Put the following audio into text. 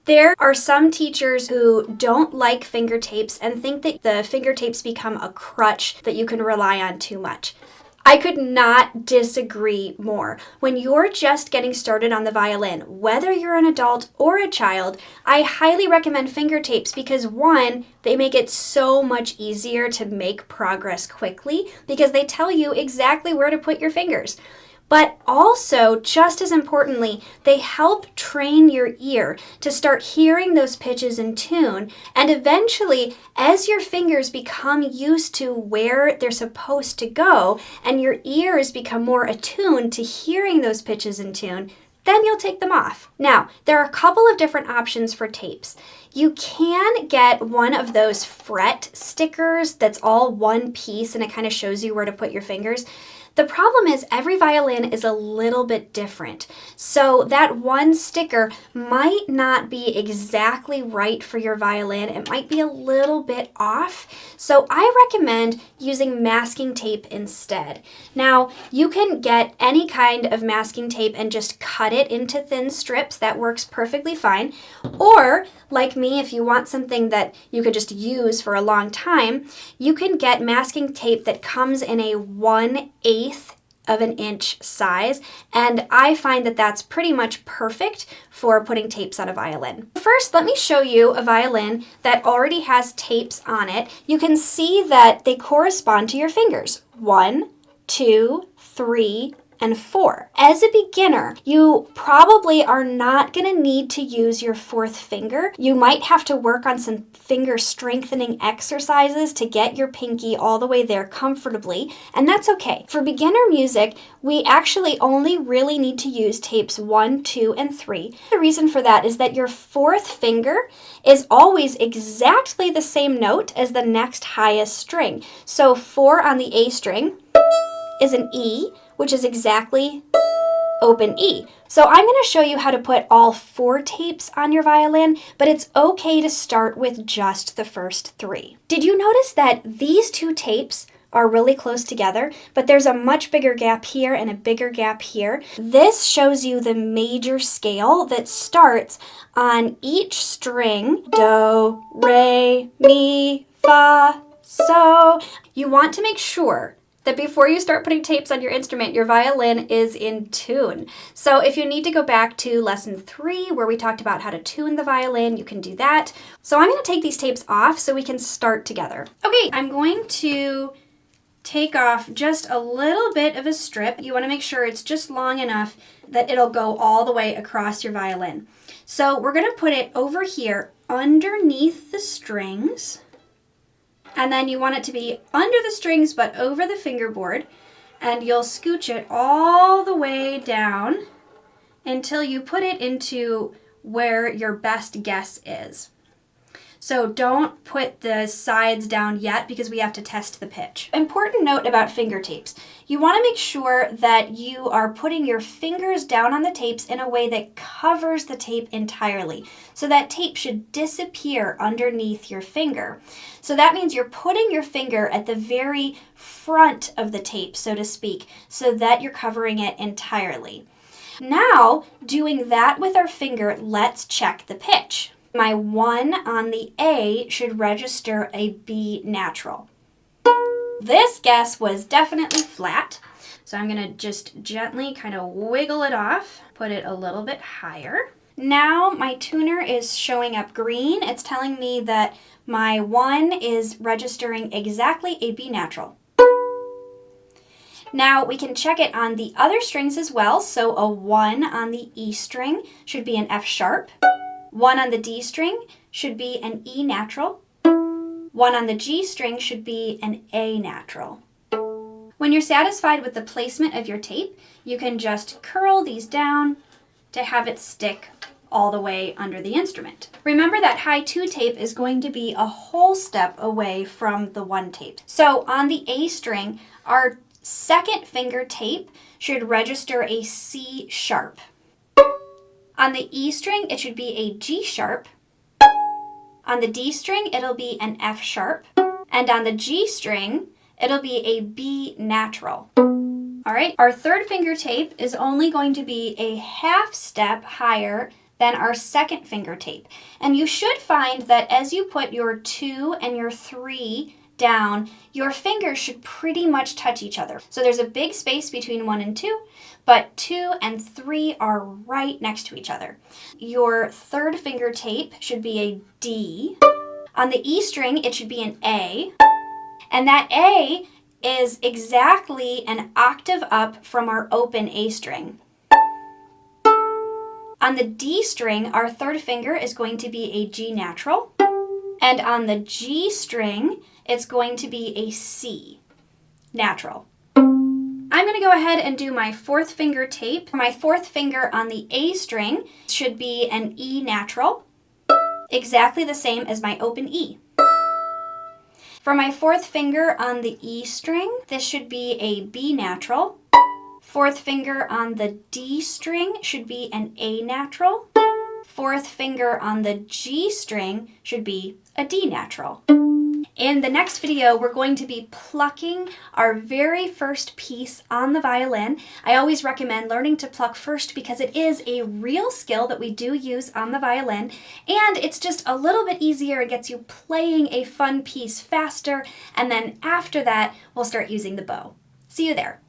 There are some teachers who don't like finger tapes and think that the finger tapes become a crutch that you can rely on too much. I could not disagree more. When you're just getting started on the violin, whether you're an adult or a child, I highly recommend finger tapes because one, they make it so much easier to make progress quickly because they tell you exactly where to put your fingers. But also, just as importantly, they help train your ear to start hearing those pitches in tune. And eventually, as your fingers become used to where they're supposed to go, and your ears become more attuned to hearing those pitches in tune, then you'll take them off. Now, there are a couple of different options for tapes. You can get one of those fret stickers that's all one piece and it kind of shows you where to put your fingers. The problem is every violin is a little bit different. So that one sticker might not be exactly right for your violin. It might be a little bit off. So I recommend using masking tape instead. Now, you can get any kind of masking tape and just cut it into thin strips. That works perfectly fine. Or, like me, if you want something that you could just use for a long time, you can get masking tape that comes in a 1/8 of an inch size, and I find that that's pretty much perfect for putting tapes on a violin. First, let me show you a violin that already has tapes on it. You can see that they correspond to your fingers. 1, 2, 3, and 4. As a beginner, you probably are not going to need to use your fourth finger. You might have to work on some finger strengthening exercises to get your pinky all the way there comfortably, and that's okay. For beginner music, we actually only really need to use tapes 1, 2, and 3. The reason for that is that your fourth finger is always exactly the same note as the next highest string. So 4 on the A string is an E, which is exactly open E. So I'm going to show you how to put all 4 tapes on your violin, but it's okay to start with just the first 3. Did you notice that these 2 tapes are really close together, but there's a much bigger gap here and a bigger gap here? This shows you the major scale that starts on each string, do, re, mi, fa, so. You want to make sure that before you start putting tapes on your instrument, your violin is in tune. So if you need to go back to lesson 3 where we talked about how to tune the violin, you can do that. So I'm going to take these tapes off so we can start together. Okay, I'm going to take off just a little bit of a strip. You want to make sure it's just long enough that it'll go all the way across your violin. So we're going to put it over here underneath the strings. And then you want it to be under the strings but over the fingerboard, and you'll scooch it all the way down until you put it into where your best guess is. So don't put the sides down yet because we have to test the pitch. Important note about finger tapes. You want to make sure that you are putting your fingers down on the tapes in a way that covers the tape entirely. So that tape should disappear underneath your finger. So that means you're putting your finger at the very front of the tape, so to speak, so that you're covering it entirely. Now, doing that with our finger, let's check the pitch. My 1 on the A should register a B natural. This guess was definitely flat, so I'm going to just gently kind of wiggle it off, put it a little bit higher. Now my tuner is showing up green. It's telling me that my 1 is registering exactly a B natural. Now we can check it on the other strings as well, so a 1 on the E string should be an F sharp. 1 on the D string should be an E natural. 1 on the G string should be an A natural. When you're satisfied with the placement of your tape, you can just curl these down to have it stick all the way under the instrument. Remember that high 2 tape is going to be a whole step away from the 1 tape. So on the A string, our second finger tape should register a C sharp. On the E string, it should be a G sharp. On the D string, it'll be an F sharp. And on the G string, it'll be a B natural. All right, our third finger tape is only going to be a half step higher then our second finger tape. And you should find that as you put your 2 and your 3 down, your fingers should pretty much touch each other. So there's a big space between 1 and 2, but 2 and 3 are right next to each other. Your third finger tape should be a D. On the E string, it should be an A. And that A is exactly an octave up from our open A string. On the D string, our third finger is going to be a G natural. And on the G string, it's going to be a C natural. I'm going to go ahead and do my fourth finger tape. My fourth finger on the A string should be an E natural, exactly the same as my open E. For my fourth finger on the E string, this should be a B natural. Fourth finger on the D string should be an A natural. Fourth finger on the G string should be a D natural. In the next video, we're going to be plucking our very first piece on the violin. I always recommend learning to pluck first because it is a real skill that we do use on the violin, and it's just a little bit easier. It gets you playing a fun piece faster, and then after that, we'll start using the bow. See you there.